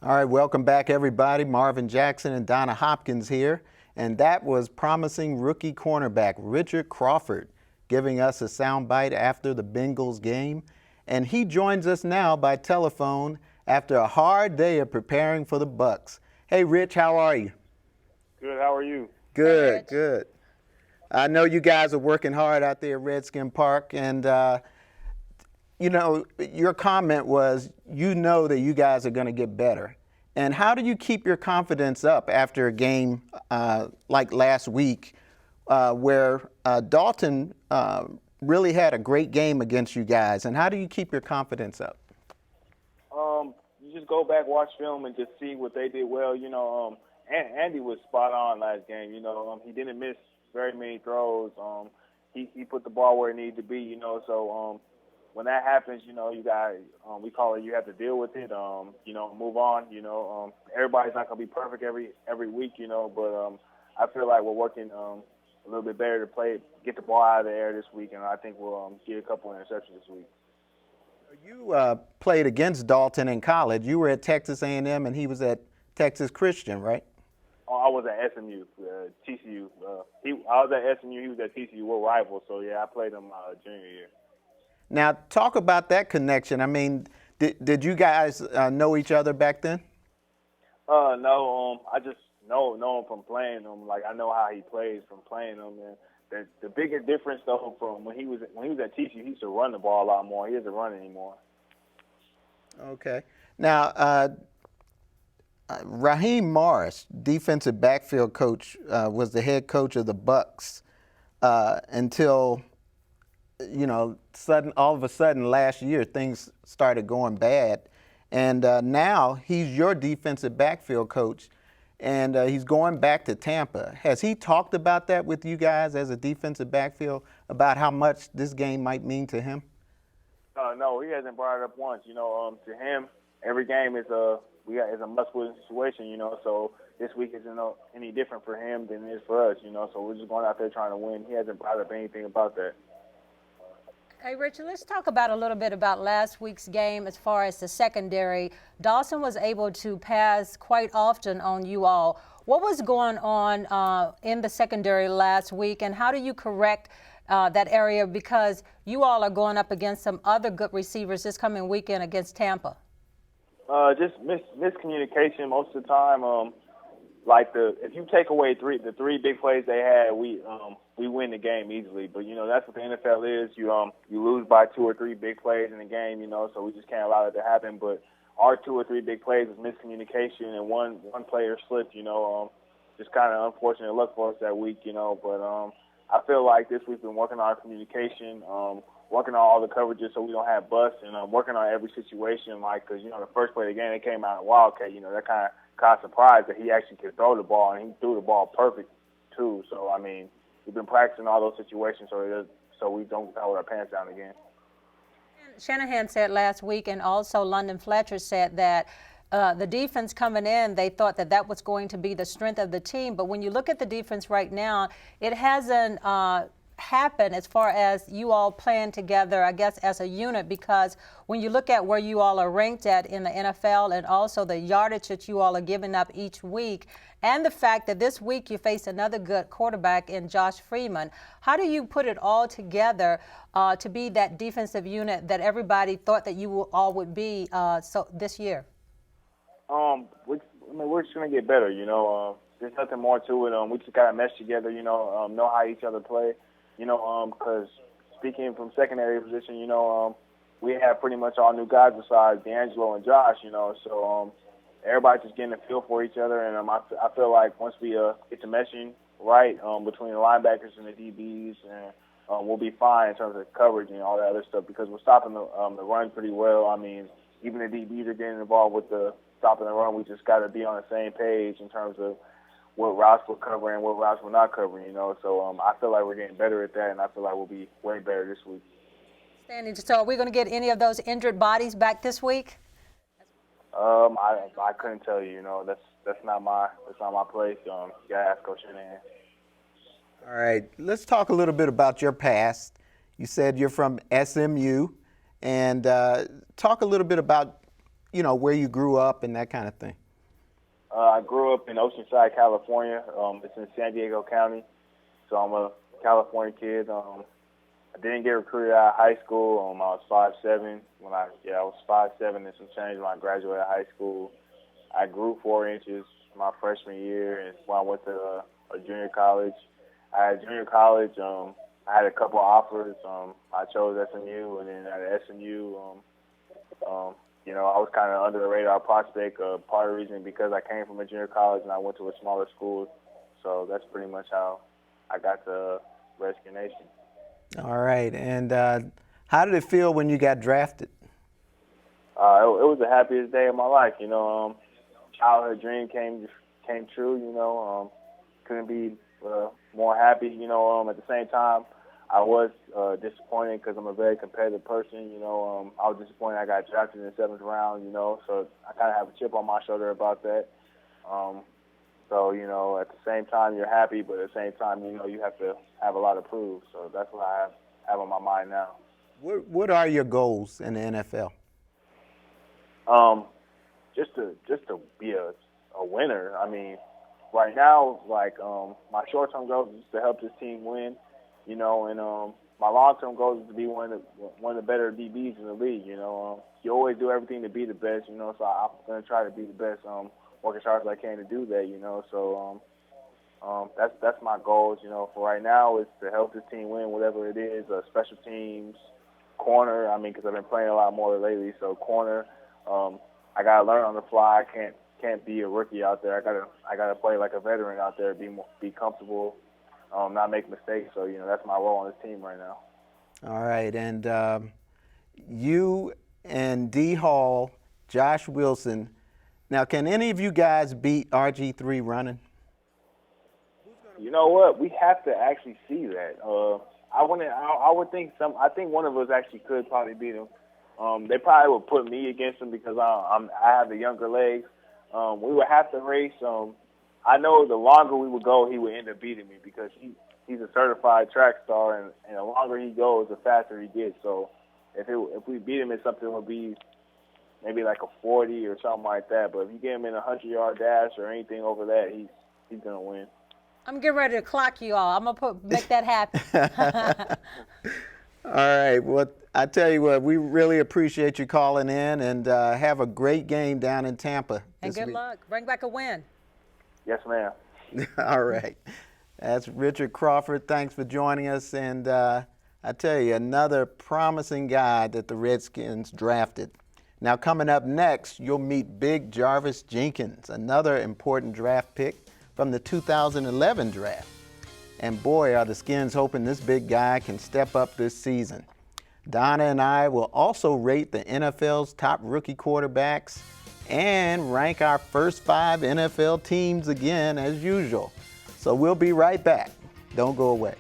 All right, welcome back, everybody. Marvin Jackson and Donna Hopkins here. And that was promising rookie cornerback Richard Crawford giving us a soundbite after the Bengals game. And he joins us now by telephone after a hard day of preparing for the Bucs. Hey, Rich, how are you? Good, how are you? Good, good. I know you guys are working hard out there at Redskin Park, and you know, your comment was, you know that you guys are going to get better. And how do you keep your confidence up after a game like last week where Dalton really had a great game against you guys? And how do you keep your confidence up? You just go back, watch film, and just see what they did well. You know, Andy was spot on last game. You know, he didn't miss very many throws. He put the ball where it needed to be. You know, so when that happens, you know, you got we call it, you have to deal with it. You know, move on. You know, everybody's not gonna be perfect every week. You know, but I feel like we're working a little bit better to get the ball out of the air this week, and I think we'll get a couple of interceptions this week. You played against Dalton in college. You were at Texas A&M, and he was at Texas Christian, right? Oh, I was at SMU, TCU. I was at SMU. He was at TCU. We're rivals, so yeah, I played him junior year. Now, talk about that connection. I mean, did you guys know each other back then? No. I just know him from playing him. Like, I know how he plays from playing him, and the bigger difference though from when he was at TCU, he used to run the ball a lot more. He doesn't run anymore. Okay. Now, Raheem Morris, defensive backfield coach, was the head coach of the Bucs until, you know, all of a sudden last year things started going bad, and now he's your defensive backfield coach. And he's going back to Tampa. Has he talked about that with you guys as a defensive backfield, about how much this game might mean to him? No, he hasn't brought it up once. You know, to him, every game is a must-win situation. You know, so this week isn't any different for him than it is for us. You know, so we're just going out there trying to win. He hasn't brought up anything about that. Hey, Richard, let's talk about a little bit about last week's game as far as the secondary. Dawson was able to pass quite often on you all. What was going on in the secondary last week, and how do you correct that area, because you all are going up against some other good receivers this coming weekend against Tampa? Just miscommunication most of the time. If you take away the three big plays they had, we win the game easily. But you know, that's what the NFL is. You lose by 2 or 3 big plays in the game. You know, so we just can't allow it to happen. But our 2 or 3 big plays was miscommunication, and one player slipped. You know, just kind of unfortunate luck for us that week. You know, but I feel like this week's been working on our communication, working on all the coverages so we don't have busts, and working on every situation. Like, because you know, the first play of the game, it came out in Wildcat. You know, that kind of surprised that he actually could throw the ball, and he threw the ball perfect too. So I mean, we've been practicing all those situations so we don't let our pants down again. Shanahan said last week, and also London Fletcher said that the defense coming in, they thought that was going to be the strength of the team. But when you look at the defense right now, it hasn't happened as far as you all playing together, I guess, as a unit, because when you look at where you all are ranked at in the NFL, and also the yardage that you all are giving up each week, and the fact that this week you face another good quarterback in Josh Freeman, how do you put it all together to be that defensive unit that everybody thought that you all would be this year? We're just going to get better, you know. There's nothing more to it. We just got to mesh together, you know how each other play. You know, because speaking from secondary position, you know, we have pretty much all new guys besides D'Angelo and Josh, you know. So everybody's just getting a feel for each other, and I feel like once we get the meshing right between the linebackers and the DBs, and we'll be fine in terms of coverage and all that other stuff, because we're stopping the run pretty well. I mean, even the DBs are getting involved with the stopping the run. We just got to be on the same page in terms of what routes we're covering and what routes we're not covering, you know. So I feel like we're getting better at that, and I feel like we'll be way better this week. Standing. So are we going to get any of those injured bodies back this week? I couldn't tell you. You know, that's not my place. You gotta ask Coach Shanahan. All right, let's talk a little bit about your past. You said you're from SMU, and talk a little bit about where you grew up and that kind of thing. I grew up in Oceanside, California. It's in San Diego County, so I'm a California kid. I didn't get recruited out of high school. I was 5'7". I was 5'7" and some change when I graduated high school. I grew 4 inches my freshman year, and when I went to a junior college. At junior college, I had a couple offers. I chose SMU, and then at SMU, I was kind of under the radar prospect. Part of the reason because I came from a junior college and I went to a smaller school, so that's pretty much how I got to Redskin Nation. All right, and how did it feel when you got drafted? It was the happiest day of my life. Childhood dream came true. Couldn't be more happy. At the same time, I was disappointed because I'm a very competitive person. I was disappointed I got drafted in the 7th round. So I kind of have a chip on my shoulder about that. So at the same time you're happy, but at the same time you have to have a lot to prove. So that's what I have on my mind now. What are your goals in the NFL? Just to be a winner. I mean, right now, my short-term goal is to help this team win, and my long-term goal is to be one of the better DBs in the league. You always do everything to be the best, so I'm going to try to be the best, work as hard as I can to do that, so that's my goals, for right now is to help this team win, whatever it is, special teams, corner, because I've been playing a lot more lately, so corner, I got to learn on the fly. I can't be a rookie out there. I gotta play like a veteran out there, be comfortable, not make mistakes. So that's my role on this team right now. All right, and you and D. Hall, Josh Wilson. Now, can any of you guys beat RG3 running? You know what? We have to actually see that. I would think I think one of us actually could probably beat him. They probably would put me against him because I have the younger legs. We would have to race. I know the longer we would go, he would end up beating me because he's a certified track star, and the longer he goes, the faster he gets. So if we beat him in something, it would be maybe like a 40 or something like that. But if you get him in a 100-yard dash or anything over that, he's gonna win. I'm getting ready to clock you all. I'm gonna make that happen. All right. Well, I tell you what, we really appreciate you calling in, and have a great game down in Tampa. And good luck. Bring back a win. Yes, ma'am. All right. That's Richard Crawford. Thanks for joining us. And I tell you, another promising guy that the Redskins drafted. Now, coming up next, you'll meet Big Jarvis Jenkins, another important draft pick from the 2011 draft. And boy, are the Skins hoping this big guy can step up this season. Donna and I will also rate the NFL's top rookie quarterbacks and rank our first 5 NFL teams again as usual. So we'll be right back. Don't go away.